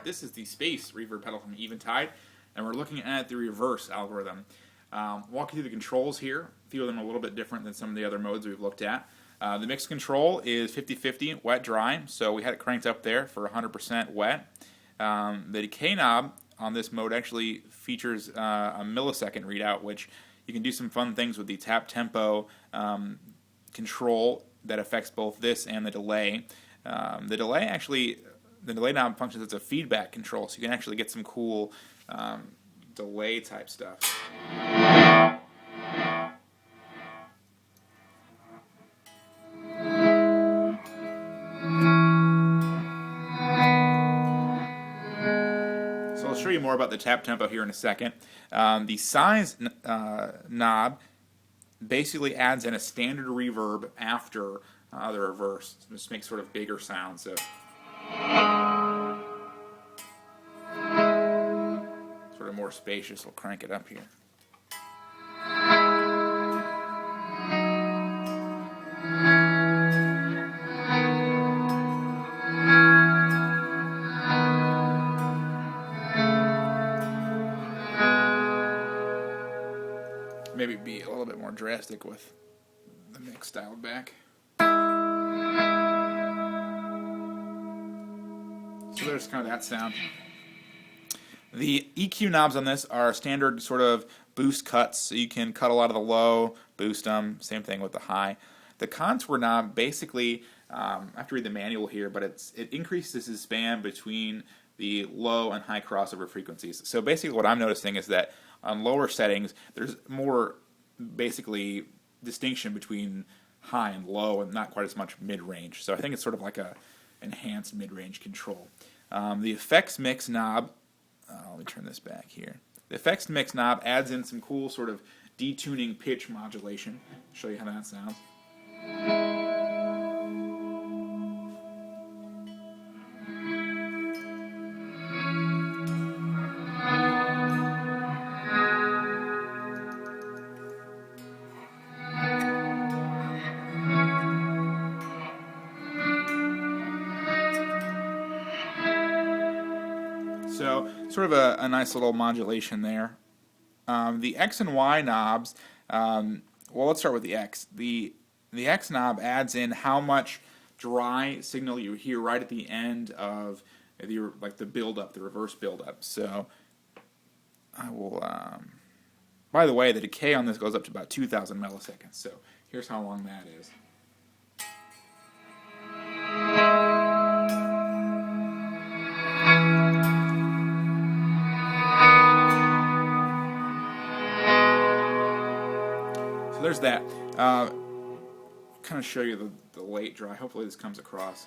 Alright, this is the space reverb pedal from Eventide, and we're looking at the reverse algorithm. Walking through the controls here, a few of them are a little bit different than some of the other modes we've looked at. The mix control is 50-50 wet-dry, so we had it cranked up there for 100% wet. The decay knob on this mode actually features a millisecond readout, which you can do some fun things with the tap tempo control that affects both this and the delay. The delay knob functions as a feedback control, so you can actually get some cool delay type stuff. So I'll show you more about the tap tempo here in a second. The size knob basically adds in a standard reverb after the reverse. So just makes sort of bigger sounds. So sort of more spacious. We'll crank it up here. Maybe be a little bit more drastic with the mix dialed back. So there's kind of that sound. The EQ knobs on this are standard sort of boost cuts, so you can cut a lot of the low, boost them, same thing with the high. The contour knob basically, I have to read the manual here, but it increases the span between the low and high crossover frequencies. So basically what I'm noticing is that on lower settings, there's more basically distinction between high and low and not quite as much mid-range. So I think it's sort of like a enhanced mid-range control. The effects mix knob, let me turn this back here. The effects mix knob adds in some cool sort of detuning pitch modulation. I'll show you how that sounds. So sort of a nice little modulation there. The X and Y knobs, well, let's start with the X. The X knob adds in how much dry signal you hear right at the end of the build-up, the reverse build-up. So I will, by the way, the decay on this goes up to about 2,000 milliseconds. So here's how long that is. There's that. Kind of show you the late dry. Hopefully this comes across.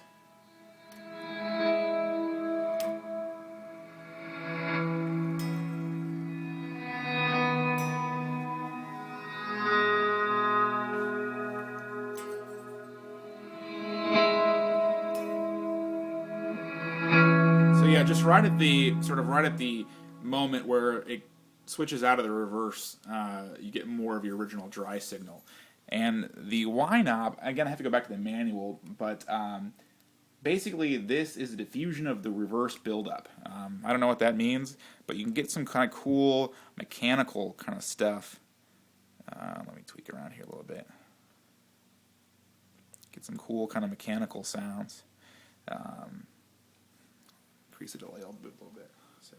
So yeah, just right at the moment where it switches out of the reverse, you get more of your original dry signal. And the Y knob, again I have to go back to the manual, but basically this is a diffusion of the reverse buildup. I don't know what that means, but you can get some kind of cool mechanical kind of stuff. Let me tweak around here a little bit. Get some cool kind of mechanical sounds. Increase the delay a little bit. So.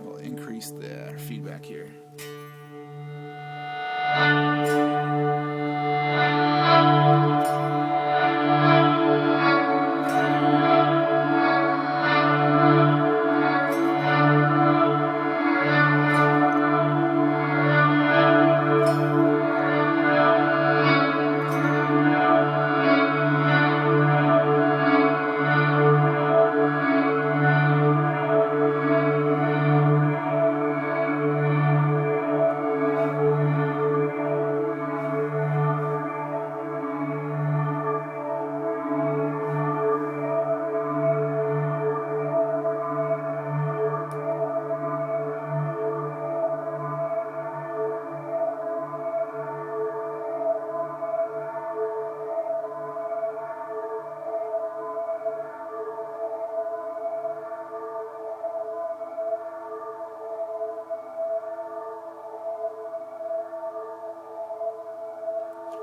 We'll increase the feedback here.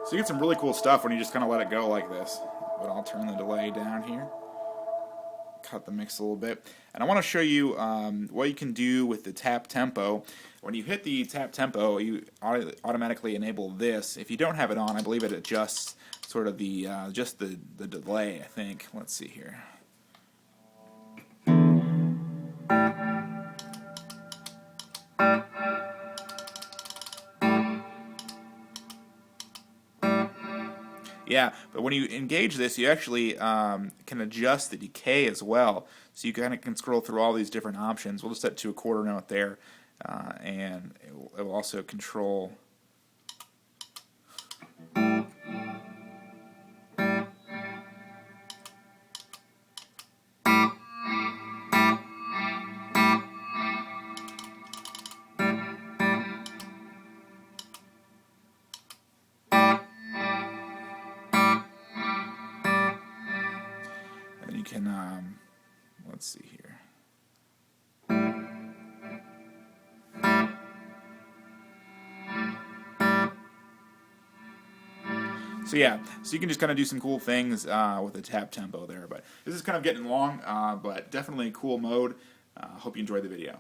So you get some really cool stuff when you just kind of let it go like this. But I'll turn the delay down here. Cut the mix a little bit. And I want to show you what you can do with the tap tempo. When you hit the tap tempo, you automatically enable this. If you don't have it on, I believe it adjusts sort of the just the delay, I think. Let's see here. Yeah, but when you engage this, you actually can adjust the decay as well. So you kind of can scroll through all these different options. We'll just set to a quarter note there, and it will also control. And you can, let's see here. So yeah, so you can just kind of do some cool things with the tap tempo there. But this is kind of getting long, but definitely a cool mode. Hope you enjoyed the video.